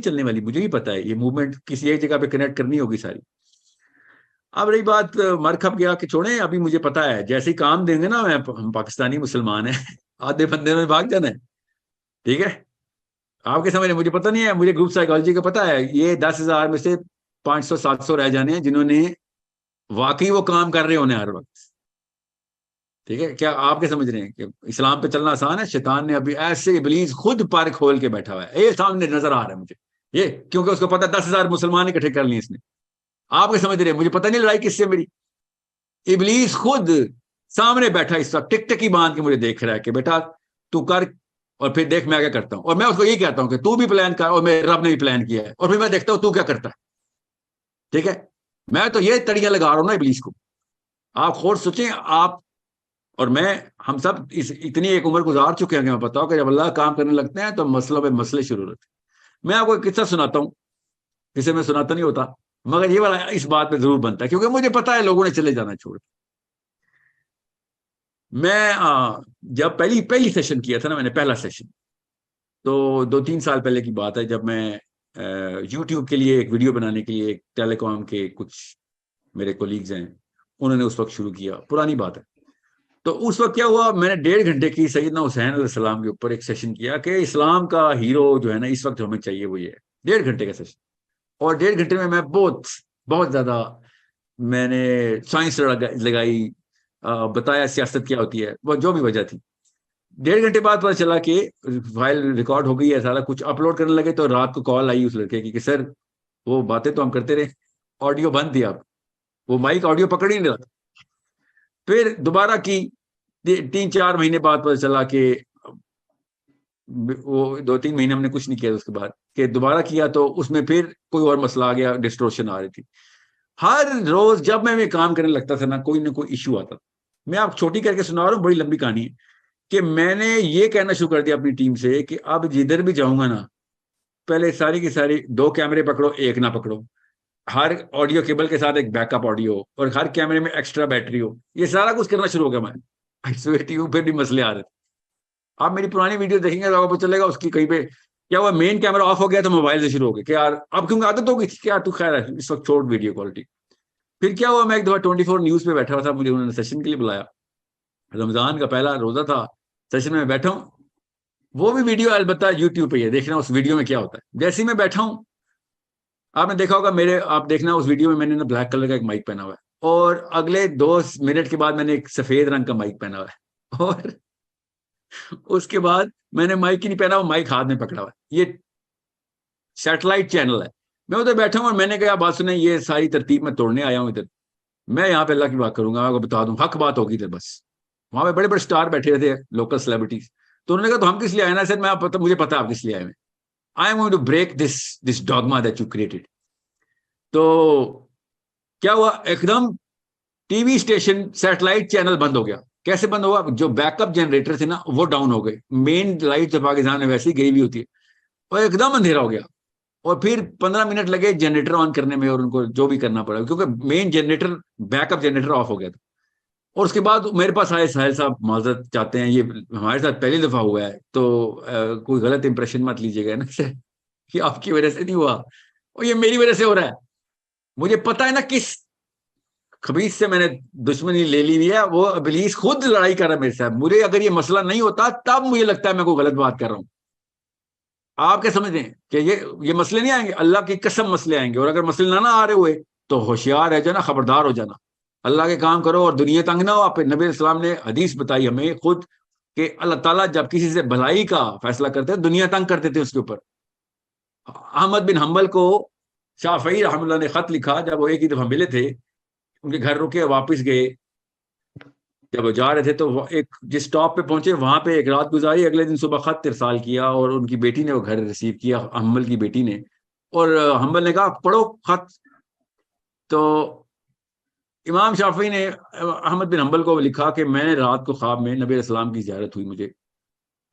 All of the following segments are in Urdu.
چلنے والی، مجھے ہی پتا ہے یہ موومنٹ کسی ایک جگہ پہ کنیکٹ کرنی ہوگی ساری. اب رہی بات مر کھپ گیا کہ چھوڑیں، ابھی مجھے پتا ہے جیسے ہی کام دیں گے نا، ہم پاکستانی مسلمان ہیں آدھے بندے میں بھاگ جانا ہے. ٹھیک ہے، آپ کے سمجھ مجھے پتہ نہیں ہے، مجھے گروپ سائیکالوجی کا پتا ہے. یہ 10,000 میں سے 500-700 رہ جانے ہیں جنہوں نے واقعی وہ کام کر رہے ہونے ہر وقت. ٹھیک ہے، کیا آپ کے سمجھ رہے ہیں کہ اسلام پہ چلنا آسان ہے؟ شیطان نے ابھی ایسے ابلیس خود پر کھول کے بیٹھا ہوا ہے، یہ سامنے نظر آ رہا ہے مجھے یہ، کیونکہ اس کو پتا 10,000 مسلمان اکٹھے کر لیے اس نے. آپ کے سمجھ رہے ہیں مجھے پتہ نہیں لڑائی کس سے میری. ابلیس خود سامنے بیٹھا اس وقت ٹک ٹکی باندھ کے مجھے دیکھ رہا ہے کہ بیٹا تو کر، اور پھر دیکھ میں کیا کرتا ہوں. اور میں اس کو یہ کہتا ہوں کہ تو بھی پلان کر، اور میرے رب نے بھی پلان کیا ہے، اور پھر میں دیکھتا ہوں تو کیا کرتا ہے. ٹھیک ہے، میں تو یہ تڑیاں لگا رہا ہوں نا ابلیس کو. آپ خود سوچیں، آپ اور میں، ہم سب اتنی ایک عمر گزار چکے ہیں کہ میں پتا ہو کہ جب اللہ کام کرنے لگتے ہیں تو مسئلوں پہ مسئلے شروع ہوتے ہیں. میں آپ کو ایک قصہ سناتا ہوں، اسے میں سناتا نہیں ہوتا، مگر یہ والا اس بات پہ ضرور بنتا ہے کیونکہ مجھے پتا ہے لوگوں نے چلے جانا چھوڑ. میں جب پہلی سیشن کیا تھا نا، میں نے پہلا سیشن تو 2-3 سال پہلے کی بات ہے، جب میں یوٹیوب کے لیے ایک ویڈیو بنانے کے لیے ایک ٹیلی کام کے کچھ میرے کولیگز ہیں، انہوں نے اس وقت شروع کیا، پرانی بات ہے. تو اس وقت کیا ہوا، میں نے 1.5 گھنٹے کی سیدنا حسین علیہ السلام کے اوپر ایک سیشن کیا کہ اسلام کا ہیرو جو ہے نا اس وقت جو ہمیں چاہیے وہ یہ ہے. 1.5 گھنٹے کا سیشن، اور 1.5 گھنٹے میں بہت زیادہ میں نے سائنس لگائی، بتایا سیاست کیا ہوتی ہے، وہ جو بھی وجہ تھی. 1.5 گھنٹے بعد پتا چلا کہ فائل ریکارڈ ہو گئی ہے، سارا کچھ اپلوڈ کرنے لگے. تو رات کو کال آئی اس لڑکے کی کہ سر وہ باتیں تو ہم کرتے رہے، آڈیو بند تھی، آپ وہ مائک آڈیو پکڑ ہی نہیں رہا. پھر دوبارہ کی 3-4 مہینے بعد پتا چلا کہ وہ 2-3 مہینے ہم نے کچھ نہیں کیا. اس کے بعد کہ دوبارہ کیا تو اس میں پھر کوئی اور مسئلہ آ گیا، ڈسٹورشن آ رہی تھی. ہر روز جب میں کام کرنے لگتا تھا نا، کوئی نہ کوئی ایشو آتا تھا. میں آپ چھوٹی کر کے سنا رہا ہوں، بڑی لمبی کہانی ہے کہ میں نے یہ کہنا شروع کر دیا اپنی ٹیم سے کہ اب جدھر بھی جاؤں گا نا، پہلے ساری کی ساری 2 کیمرے پکڑو، ایک نہ پکڑو، ہر آڈیو کیبل کے ساتھ ایک بیک اپ آڈیو، اور ہر کیمرے میں ایکسٹرا بیٹری ہو. یہ سارا کچھ کرنا شروع ہو گیا میں. پھر بھی مسئلے آ رہے تھے. آپ میری پرانی ویڈیو دیکھیں گے تو آپ کو چلے گا اس کی کہیں پہ کیا ہوا، مین کیمرہ آف ہو گیا تو موبائل سے شروع ہو گیا کہ یار اب کیونکہ عادت ہو گئی تھی کہ یار تو خیر ہے اس وقت چھوڑ ویڈیو کوالٹی. پھر کیا ہوا، میں ایک دفعہ 24 نیوز پہ بیٹھا ہوا تھا، مجھے انہوں نے سیشن کے لیے بلایا، رمضان کا پہلا روزہ تھا، سیشن میں بیٹھا ہوں. وہ بھی ویڈیو البتہ یوٹیوب پہ ہی ہے، دیکھنا اس ویڈیو میں کیا ہوتا ہے. جیسے ہی میں بیٹھا ہوں، آپ نے دیکھا ہوگا آپ دیکھنا اس ویڈیو میں میں نے نا بلیک کلر کا ایک مائک پہنا ہوا ہے، اور اگلے 2 منٹ کے بعد میں نے ایک سفید رنگ کا مائک پہنا ہوا ہے، اور اس کے بعد میں نے مائک ہی نہیں پہنا، وہ مائک ہاتھ میں پکڑا ہوا ہے. یہ سیٹلائٹ چینل ہے. میں ادھر بیٹھا ہوں اور میں نے کہا بات سنیں، یہ ساری ترتیب میں توڑنے آیا ہوں ادھر، میں یہاں پہ اللہ کی بات کروں گا، میں آپ کو بتا دوں حق بات ہوگی ادھر بس. وہاں پہ بڑے بڑے سٹار بیٹھے رہتے ہیں، لوکل سیلیبریٹیز. تو انہوں نے کہا تو ہم کس لیے آئے نا؟ سر مجھے پتا آپ کس لیے آئے ہیں. I am going to break this dogma that you created. تو کیا ہوا، ایک دم T V station satellite channel بند ہو گیا. کیسے بند ہوا؟ جو بیک اپ جنریٹر تھے نا وہ ڈاؤن ہو گئے. مین لائٹ جو پاکستان میں ویسے ہی گئی ہوئی ہوتی ہے، اور ایک دم اندھیرا ہو گیا. اور پھر 15 منٹ لگے جنریٹر آن کرنے میں، اور ان کو جو بھی کرنا پڑا کیونکہ main generator backup generator off ہو گیا تھا. اور اس کے بعد میرے پاس آئے، ساحل صاحب معذرت چاہتے ہیں، یہ ہمارے ساتھ پہلی دفعہ ہوا ہے تو کوئی غلط امپریشن مت لیجیے گا نا کہ آپ کی وجہ سے نہیں ہوا، اور یہ میری وجہ سے ہو رہا ہے. مجھے پتا ہے نا کس خبیث سے میں نے دشمنی لے لی ہے، وہ ابلیس خود لڑائی کر رہا ہے میرے ساتھ. مجھے اگر یہ مسئلہ نہیں ہوتا تب مجھے لگتا ہے میں کوئی غلط بات کر رہا ہوں. آپ کیا سمجھتے ہیں کہ یہ مسئلے نہیں آئیں گے؟ اللہ کی قسم مسئلے آئیں گے. اور اگر مسئلے نہ آ رہے ہوئے تو ہوشیار ہے جانا، خبردار ہو جانا، اللہ کے کام کرو اور دنیا تنگ نہ ہو. آپ نبی السلام نے حدیث بتائی ہمیں خود کہ اللہ تعالیٰ جب کسی سے بھلائی کا فیصلہ کرتے دنیا تنگ کرتے تھے اس کے اوپر. احمد بن حنبل کو شافعی رحمہ اللہ نے خط لکھا، جب وہ ایک ہی دفعہ ملے تھے، ان کے گھر رکے، واپس گئے. جب وہ جا رہے تھے تو ایک جس اسٹاپ پہ پہنچے وہاں پہ ایک رات گزاری، اگلے دن صبح خط ارسال کیا، اور ان کی بیٹی نے وہ گھر ریسیو کیا، حنبل کی بیٹی نے. اور حنبل نے کہا پڑھو خط. تو امام شافعی نے احمد بن حنبل کو لکھا کہ میں نے رات کو خواب میں نبی السلام کی زیارت ہوئی مجھے،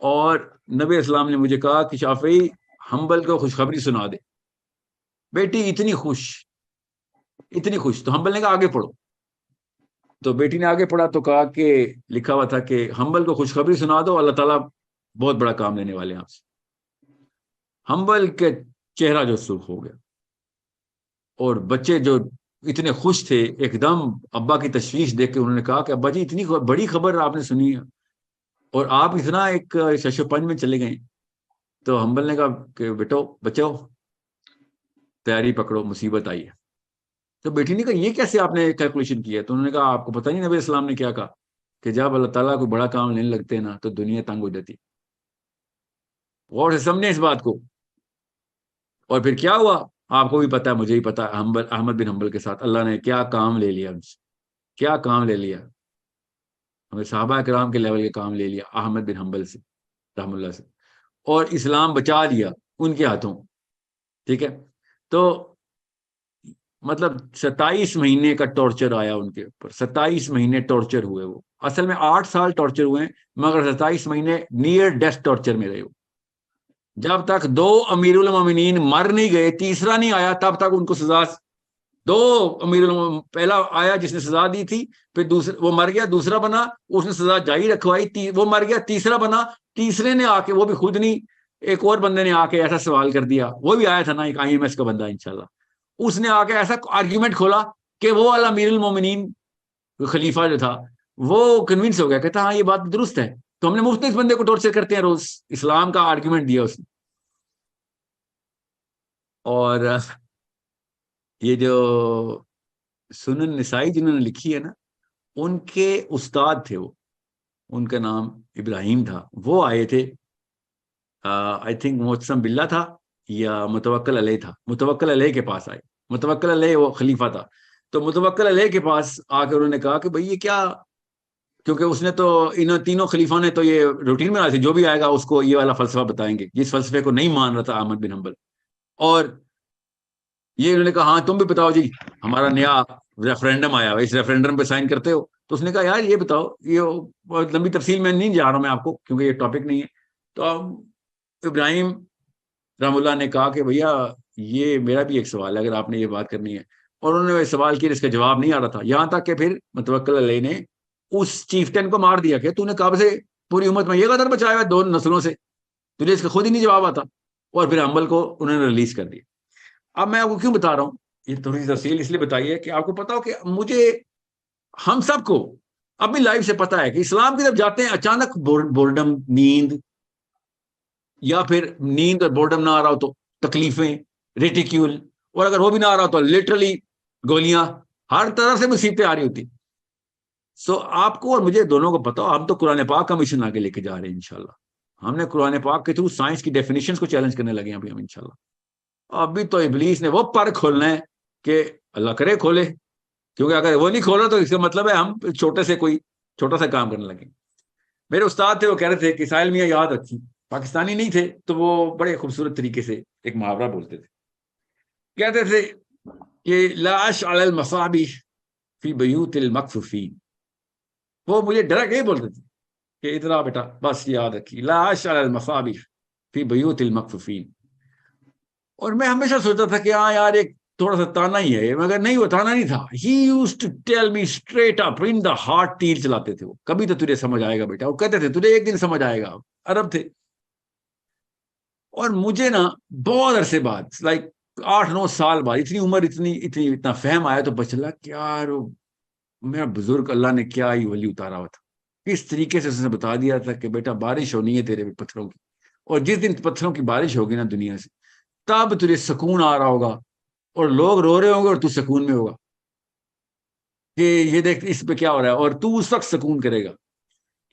اور نبی السلام نے مجھے کہا کہ شافعی حنبل کو خوشخبری سنا دے. بیٹی اتنی خوش. تو حنبل نے کہا آگے پڑھو. تو بیٹی نے آگے پڑھا تو کہا کہ لکھا ہوا تھا کہ حنبل کو خوشخبری سنا دو، اللہ تعالیٰ بہت بڑا کام لینے والے ہیں آپ سے. حنبل کے چہرہ جو سرخ ہو گیا، اور بچے جو اتنے خوش تھے، ایک دم ابا کی تشویش دیکھ کے انہوں نے کہا کہ ابا جی اتنی بڑی خبر آپ نے سنی ہے اور آپ اتنا ایک شش پنج میں چلے گئے. تو حنبل نے کہا کہ بیٹو بچو تیاری پکڑو، مصیبت آئی ہے. تو بیٹی نے کہا یہ کیسے آپ نے کیلکولیشن کیا؟ تو انہوں نے کہا آپ کو پتہ نہیں نبی اسلام نے کیا کہا کہ جب اللہ تعالیٰ کو بڑا کام لینے لگتے ہیں نا تو دنیا تنگ ہو جاتی. غور سے سمجھیں اس بات کو. اور پھر کیا ہوا آپ کو بھی پتا ہے، مجھے بھی پتا ہے، احمد بن حنبل کے ساتھ اللہ نے کیا کام لے لیا، کیا کام لے لیا. ہمیں صحابہ کرام کے لیول کے کام لے لیا احمد بن حنبل سے رحم اللہ سے، اور اسلام بچا دیا ان کے ہاتھوں. ٹھیک ہے، تو مطلب 27 مہینے کا ٹارچر آیا ان کے اوپر، 27 مہینے ٹارچر ہوئے. وہ اصل میں 8 سال ٹارچر ہوئے ہیں، مگر 27 مہینے نیئر ڈیتھ ٹارچر میں رہے. وہ جب تک 2 امیر المومنین مر نہیں گئے، تیسرا نہیں آیا، تب تک ان کو سزا. 2 امیر المومنین، پہلا آیا جس نے سزا دی تھی، پھر دوسرا وہ مر گیا، دوسرا بنا اس نے سزا جاری رکھوائی، وہ مر گیا، تیسرا بنا، تیسرے نے آ کے، وہ بھی خود نہیں، ایک اور بندے نے آ کے ایسا سوال کر دیا، وہ بھی آیا تھا نا ایک IMS کا بندہ انشاءاللہ، اس نے آ کے ایسا آرگیومنٹ کھولا کہ وہ والا امیر المومنین خلیفہ جو تھا وہ کنونس ہو گیا، کہتا ہاں یہ بات درست ہے، تو ہم نے مفت اس بندے کو ٹارچر کرتے ہیں روز. اسلام کا آرگیومنٹ دیا اس نے. اور یہ جو سنن نسائی جنہوں نے لکھی ہے نا، ان کے استاد تھے وہ، ان کا نام ابراہیم تھا. وہ آئے تھے آئی تھنک معتصم باللہ تھا یا متوکل علیہ تھا، متوکل علیہ کے پاس آئے. متوکل علیہ وہ خلیفہ تھا، تو متوکل علیہ کے پاس آ کر انہوں نے کہا کہ بھئی یہ کیا، کیونکہ اس نے تو ان تینوں خلیفوں نے تو یہ روٹین میں آئی تھی جو بھی آئے گا اس کو یہ والا فلسفہ بتائیں گے. جس فلسفے کو نہیں مان رہا تھا احمد بن حنبل، اور یہ انہوں نے کہا ہاں تم بھی بتاؤ جی، ہمارا نیا ریفرینڈم آیا ہے، اس ریفرینڈم پہ سائن کرتے ہو؟ تو اس نے کہا یار یہ بتاؤ، یہ بہت لمبی تفصیل میں نہیں جا رہا ہوں میں آپ کو کیونکہ یہ ٹاپک نہیں ہے. تو ابراہیم رحم اللہ نے کہا کہ بھیا یہ میرا بھی ایک سوال ہے اگر آپ نے یہ بات کرنی ہے. اور انہوں نے سوال کیا، اس کا جواب نہیں آ رہا تھا، یہاں تک کہ پھر متوکل علیہ نے اس چیفٹین کو مار دیا کہ تو نے کب سے پوری امت میں یہ قدر بچایا ہے 2 نسلوں سے، تجھے اس کا خود ہی نہیں جواب آتا. اور پھر حنبل کو انہوں نے ریلیز کر دیا. اب میں آپ کو کیوں بتا رہا ہوں یہ تھوڑی سی تفصیل اس لیے بتائیے کہ آپ کو پتا ہو کہ مجھے، ہم سب کو اپنی لائف سے پتا ہے کہ اسلام کی طرف جاتے ہیں اچانک بورڈم، نیند، یا پھر نیند اور بورڈم نہ آ رہا ہو تو تکلیفیں، ریٹیکیول، اور اگر وہ بھی نہ آ رہا ہو تو لٹرلی گولیاں، ہر طرف سے مصیبتیں آ رہی ہوتی. سو آپ کو اور مجھے دونوں کو پتا ہو، ہم تو قرآن پاک کا مشن آگے لے کے جا رہے ہیں انشاءاللہ. ہم نے قرآن پاک کے تھرو سائنس کی ڈیفینیشنز کو چیلنج کرنے لگے ہیں ابھی ہم انشاءاللہ. ابھی تو ابلیس نے وہ پر کھولنا ہے کہ اللہ کرے کھولے، کیونکہ اگر وہ نہیں کھولا تو اس کا مطلب ہے ہم چھوٹے سے کوئی چھوٹا سا کام کرنے لگے. میرے استاد تھے، وہ کہہ رہے تھے کہ ساحل میاں یاد رکھی، پاکستانی نہیں تھے تو وہ بڑے خوبصورت طریقے سے ایک محاورہ بولتے تھے، کہتے تھے کہ لا اشعل المصابیح فی بیوت المکفوفین. وہ مجھے ڈائریکٹ یہی بولتے تھے کہ ادھر بیٹا بس یاد رکھی، لا اشعل المصابیح فی بیوت المکفوفین. اور میں ہمیشہ سوچتا تھا کہ ہاں یار ایک تھوڑا سا تانا ہی ہے، مگر نہیں، وہ تانا نہیں تھا. He used to tell me straight up in the heart، تیر چلاتے تھے وہ، کبھی تو تجھے سمجھ آئے گا بیٹا، وہ کہتے تھے تجھے ایک دن سمجھ آئے گا. عرب تھے. اور مجھے نا بہت عرصے بعد، لائک 8-9 سال بعد، اتنی عمر، اتنا فہم آیا تو پتہ چلا کہ یار میرا بزرگ اللہ نے کیا ہی ولی اتارا ہوا تھا. کس طریقے سے اس نے بتا دیا تھا کہ بیٹا بارش ہونی ہے تیرے پتھروں کی، اور جس دن پتھروں کی بارش ہوگی نا دنیا سے، تب تجھے سکون آ رہا ہوگا اور لوگ رو رہے ہوں گے اور تو سکون میں ہوگا کہ یہ دیکھ اس پہ کیا ہو رہا ہے، اور تو اس وقت سکون کرے گا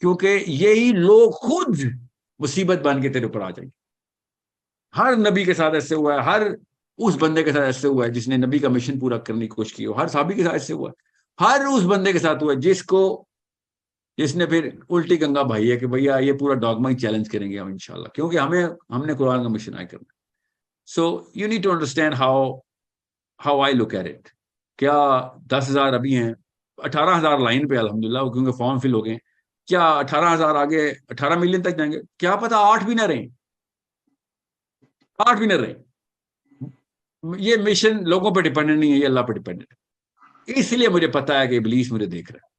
کیونکہ یہی لوگ خود مصیبت بن کے تیرے اوپر آ جائیں گے. ہر نبی کے ساتھ ایسے ہوا ہے، ہر اس بندے کے ساتھ ایسے ہوا ہے جس نے نبی کا مشن پورا کرنے کی کوشش کی ہو، ہر صحابی کے ساتھ ایسے ہوا ہے، ہر اس بندے کے ساتھ ہوا ہے جس نے پھر الٹی گنگا بھائی ہے کہ بھیا یہ پورا ڈاگما ہی چیلنج کریں گے ہم انشاءاللہ، کیونکہ ہم نے قرآن کا مشن آئے کرنا. So you need to understand how I look at it. کیا 10,000 ابھی ہیں، 18,000 لائن پہ الحمدللہ، کیونکہ فارم فل ہو گئے. کیا 18,000 آگے 18 ملین تک جائیں گے؟ کیا پتا 8 بھی نہ رہیں، 8 بھی نہ رہیں. یہ مشن لوگوں پہ ڈیپینڈنٹ نہیں ہے، یہ اللہ پہ ڈیپینڈنٹ ہے. اس لیے مجھے پتا ہے کہ ابلیس مجھے دیکھ رہا ہے.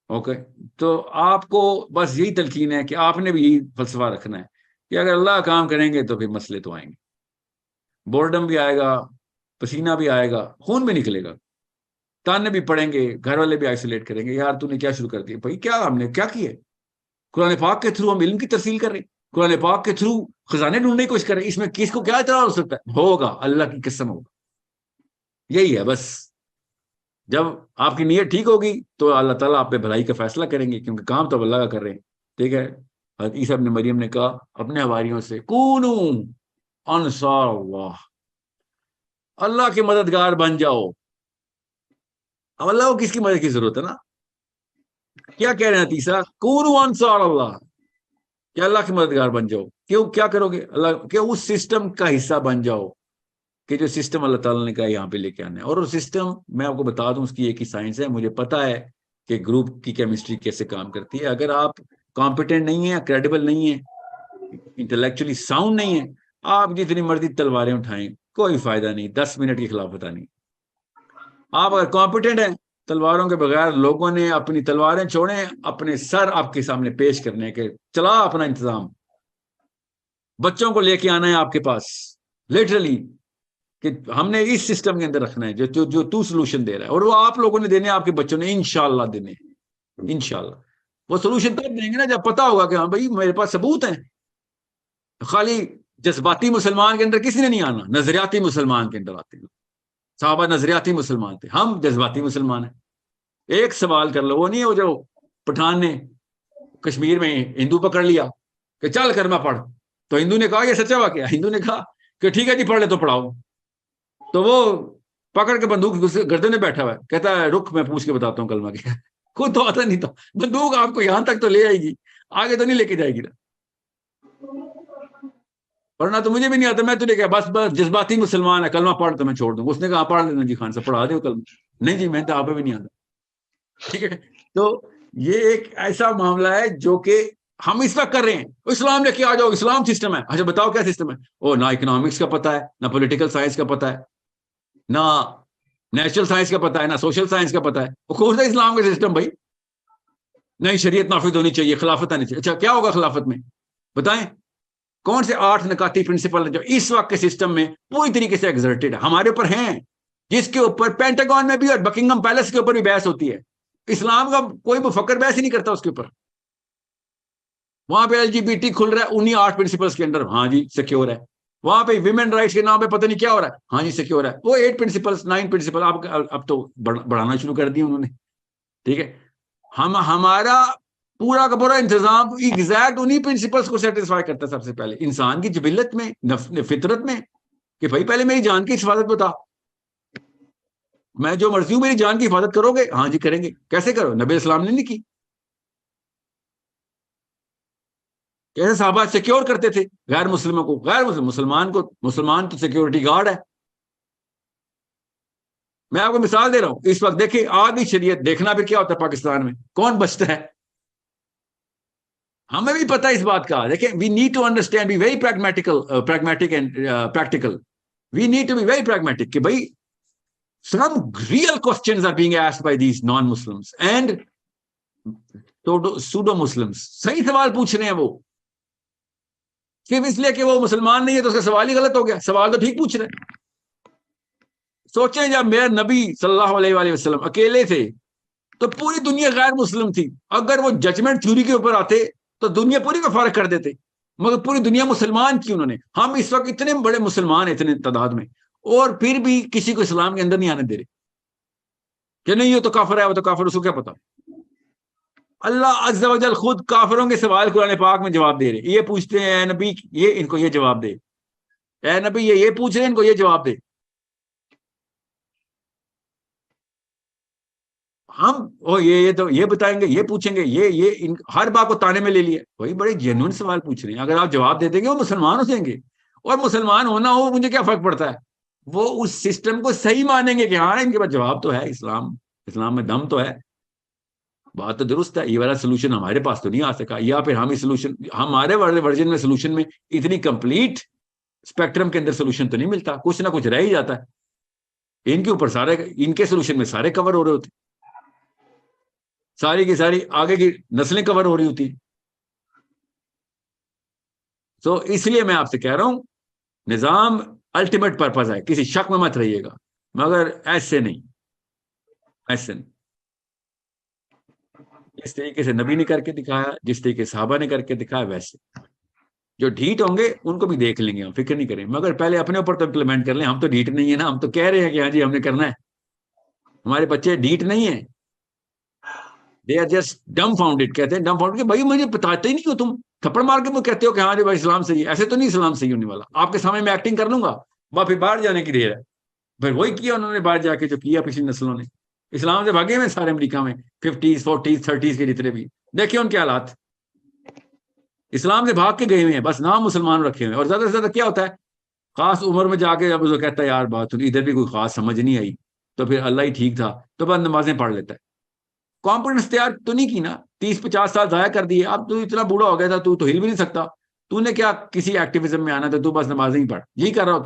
اوکے، تو آپ کو بس یہی تلقین ہے کہ آپ نے بھی یہی فلسفہ رکھنا ہے کہ اگر اللہ کام کریں گے تو پھر مسئلے تو آئیں گے. بورڈم بھی آئے گا, پسینہ بھی آئے گا, خون بھی نکلے گا, تانے بھی پڑیں گے, گھر والے بھی آئسولیٹ کریں گے, یار تو نے کیا شروع کر دیا بھائی, کیا ہم نے کیا کیا ہے؟ قرآن پاک کے تھرو ہم علم کی ترسیل کر رہے ہیں, قرآن پاک کے تھرو خزانے ڈھونڈنے کی کوشش کر رہے ہیں, اس میں کس کو کیا اعتراض ہو سکتا ہے؟ ہوگا, اللہ کی قسم ہوگا. یہی ہے بس. جب آپ کی نیت ٹھیک ہوگی تو اللہ تعالیٰ آپ پہ بھلائی کا فیصلہ کریں گے, کیونکہ کام تو اللہ کا کر رہے ہیں. ٹھیک ہے, حضرت عیسیٰ ابن مریم نے کہا اپنے حواریوں سے, کونو انصار اللہ, اللہ کے مددگار بن جاؤ. اب اللہ کو کس کی مدد کی ضرورت ہے نا؟ کیا کہہ رہے ہیں تیسرا, کونو انصار اللہ, کہ اللہ کے مددگار بن جاؤ. کیوں, کیا کرو گے؟ اللہ کہ اس سسٹم کا حصہ بن جاؤ کہ جو سسٹم اللہ تعالیٰ نے کہا یہاں پہ لے کے آنا ہے. اور وہ سسٹم میں آپ کو بتا دوں, اس کی ایک ہی سائنس ہے. مجھے پتا ہے کہ گروپ کی کیمسٹری کیسے کام کرتی ہے. اگر آپ کمپیٹنٹ نہیں ہیں, کریڈیبل نہیں ہیں, انٹلیکچولی ساؤنڈ نہیں ہے, آپ جتنی مرضی تلواریں اٹھائیں کوئی فائدہ نہیں, 10 منٹ کی خلاف پتہ نہیں. آپ اگر کمپیٹنٹ ہیں, تلواروں کے بغیر لوگوں نے اپنی تلواریں چھوڑیں, اپنے سر آپ کے سامنے پیش کرنے کے, چلا اپنا انتظام, بچوں کو لے کے آنا ہے آپ کے پاس لٹرلی, کہ ہم نے اس سسٹم کے اندر رکھنا ہے جو تو سولوشن دے رہا ہے, اور وہ آپ لوگوں نے دینے, آپ کے بچوں نے انشاءاللہ دینے, انشاءاللہ. وہ سولوشن تب دیں گے نا جب پتا ہوگا کہ ہاں بھائی میرے پاس ثبوت ہیں. خالی جذباتی مسلمان کے اندر کسی نے نہیں آنا, نظریاتی مسلمان کے اندر آتے ہیں. صحابہ نظریاتی مسلمان تھے, ہم جذباتی مسلمان ہیں. ایک سوال کر لو, وہ نہیں ہے وہ جو پٹھان نے کشمیر میں ہندو پکڑ لیا کہ چل کلمہ پڑھ, تو ہندو نے کہا یہ سچا واقعہ, ہندو نے کہا کہ ٹھیک ہے جی پڑھ لے تو پڑھاؤ, تو وہ پکڑ کے بندوق گردن میں بیٹھا ہوا ہے, کہتا ہے رک میں پوچھ کے بتاتا ہوں کلمہ کیا. خود تو آتا نہیں تھا, بندوق آپ کو یہاں تک تو لے آئے گی, آگے تو نہیں لے کے جائے گی نا. پڑھنا تو مجھے بھی نہیں آتا, میں تو نے کہا بس جذباتی مسلمان ہے, کلمہ پڑھ تو میں چھوڑ دوں. اس نے کہا پڑھ لینا جی خان صاحب, پڑھا دے کلمہ. نہیں جی میں تو آپ بھی نہیں آتا. ٹھیک ہے, تو یہ ایک ایسا معاملہ ہے جو کہ ہم اس وقت کر رہے ہیں. اسلام لے کے آ جاؤ, اسلام سسٹم ہے. اچھا بتاؤ کیا سسٹم ہے؟ او نہ اکنامکس کا پتہ ہے, نہ پولیٹیکل سائنس کا پتہ ہے, نہ نیچرل سائنس کا پتہ ہے, نہ سوشل سائنس کا پتہ ہے. وہ کون سا اسلام کا سسٹم بھائی؟ نہیں شریعت نافذ ہونی چاہیے, خلافت آنی چاہیے. اچھا کیا ہوگا خلافت میں بتائیں؟ کون سے 8 نکاتی پرنسپل ہیں جو اس وقت کے سسٹم میں پوری طریقے سے ایگزرٹڈ ہے, ہمارے اوپر ہیں, جس کے اوپر پینٹاگون میں بھی اور بکنگم پیلس کے اوپر بھی بحث ہوتی ہے. اسلام کا کوئی مفکر بحث ہی نہیں کرتا اس کے اوپر. وہاں پہ ایل جی بی ٹی کھل رہا ہے انہی 8 پرنسپلس کے اندر, ہاں جی سیکیور ہے. وہاں پہ ویمن رائٹس کے نام پہ پتہ نہیں کیا ہو رہا ہے, ہاں جی سیکیور ہے. وہ 8 پرنسپلس 9 پرنسپل اب تو بڑھانا شروع کر دی انہوں نے. ٹھیک ہے, ہمارا پورا کا پورا انتظام ایگزیکٹ انہی پرنسپلس کو سیٹسفائی کرتا ہے. سب سے پہلے انسان کی جبلت میں, فطرت میں, کہ بھائی پہلے میری جان کی حفاظت بتا. میں جو مرضی ہوں میری جان کی حفاظت کرو گے؟ ہاں جی کریں گے. کیسے کرو؟ نبی اسلام نے نہیں کی. کیسے صحابہ سیکیور کرتے تھے غیر مسلموں کو؟ غیر مسلمان کو, مسلمان تو سیکیورٹی گارڈ ہے. میں آپ کو مثال دے رہا ہوں. اس وقت دیکھیں آدھی شریعت, دیکھنا بھی کیا ہوتا ہے پاکستان میں, کون بچتا ہے؟ ہمیں بھی پتا اس بات کا. دیکھیں we need to understand, be very pragmatic and practical. We need to be very pragmatic کہ بھائی some real questions are being asked by these non-Muslims and pseudo-Muslims. صحیح سوال پوچھ رہے ہیں وہ, صرف اس لیے کہ وہ مسلمان نہیں ہے تو اس کا سوال ہی غلط ہو گیا. سوال تو ٹھیک پوچھ رہے ہیں. سوچیں جب میرے نبی صلی اللہ علیہ وآلہ وسلم اکیلے تھے تو پوری دنیا غیر مسلم تھی. اگر وہ ججمنٹ تھیوری کے اوپر آتے تو دنیا پوری کو فرق کر دیتے, مگر پوری دنیا مسلمان کی انہوں نے. ہم اس وقت اتنے بڑے مسلمان ہیں, اتنے تعداد میں, اور پھر بھی کسی کو اسلام کے اندر نہیں آنے دے رہے کہ نہیں یہ تو کافر ہے, وہ تو کافر, اس کو کیا پتا. اللہ عز و جل خود کافروں کے سوال قرآن پاک میں جواب دے رہے. یہ پوچھتے ہیں اے نبی یہ, ان کو یہ جواب دے. اے نبی یہ پوچھ رہے ہیں, ان کو یہ جواب دے. ہم یہ تو یہ بتائیں گے, یہ پوچھیں گے, یہ ہر بات کو تانے میں لے لیا. وہی بڑے جینوئن سوال پوچھ رہے ہیں. اگر آپ جواب دے دیں گے وہ مسلمان ہو جائیں گے, اور مسلمان ہونا ہو مجھے کیا فرق پڑتا ہے. وہ اس سسٹم کو صحیح مانیں گے کہ ہاں ان کے پاس جواب تو ہے, اسلام میں دم تو ہے. بات تو درست ہے, یہ والا سولوشن ہمارے پاس تو نہیں آ سکا, یا پھر ہم سولوشن ہمارے ورژن میں سولوشن میں اتنی کمپلیٹ اسپیکٹرم کے اندر سولوشن تو نہیں ملتا, کچھ نہ کچھ رہ ہی جاتا ہے. ان کے اوپر سارے, ان کے سولوشن میں سارے کور ہو رہے ہوتے, ساری کی ساری آگے کی نسلیں کور ہو رہی ہوتی. تو اس لیے میں آپ سے کہہ رہا ہوں نظام الٹیمیٹ پرپز ہے, کسی شک میں مت رہیے گا, مگر ایسے نہیں, ایسے نہیں. جس طریقے سے نبی نے کر کے دکھایا, جس طریقے صحابہ نے کر کے دکھایا, ویسے جو ڈھیٹ ہوں گے ان کو بھی دیکھ لیں گے, ہم فکر نہیں کریں, مگر پہلے اپنے اوپر تو امپلیمنٹ کر لیں. ہم تو ڈھیٹ نہیں ہے نا, ہم تو کہہ رہے ہیں کہ ہاں جی ہم نے کرنا ہے, ہمارے بچے ڈھیٹ نہیں ہیں, they are just dumbfounded. کہتے ہیں ڈم فاؤنڈیڈ, بھائی مجھے بتاتے ہی نہیں ہو, تم تھپڑ مار کے وہ کہتے ہو کہ ہاں جی بھائی اسلام صحیح ہے. ایسے تو نہیں اسلام صحیح ہونے والا, آپ کے سامنے میں ایکٹنگ کر لوں گا, وہ پھر باہر جانے کی دیر ہے. پھر وہی کیا انہوں نے باہر جا کے, جو کیا پچھلی نسلوں نے. اسلام سے بھاگے ہوئے سارے امریکہ میں, 50s 40s 30s کے جتنے بھی, دیکھیں ان کے حالات. اسلام سے بھاگ کے گئے ہوئے ہیں, بس نام مسلمان رکھے ہوئے ہیں. اور زیادہ سے زیادہ کیا ہوتا ہے, خاص عمر میں جا کے جب وہ کہتا ہے یار بات ادھر بھی کوئی خاص سمجھ نہیں آئی, تو پھر اللہ ہی ٹھیک تھا, تو بس نمازیں پڑھ لیتا ہے. کانفیڈنس تیار تو نہیں کی نا, 30-50 سال ضائع کر دیے. اب تو اتنا بوڑھا ہو گیا تھا, تو ہل بھی نہیں سکتا, تو نے کیا کسی ایکٹیویزم میں آنا تھا, تو بس نمازیں ہی پڑھ, یہی کر رہا ہوتا.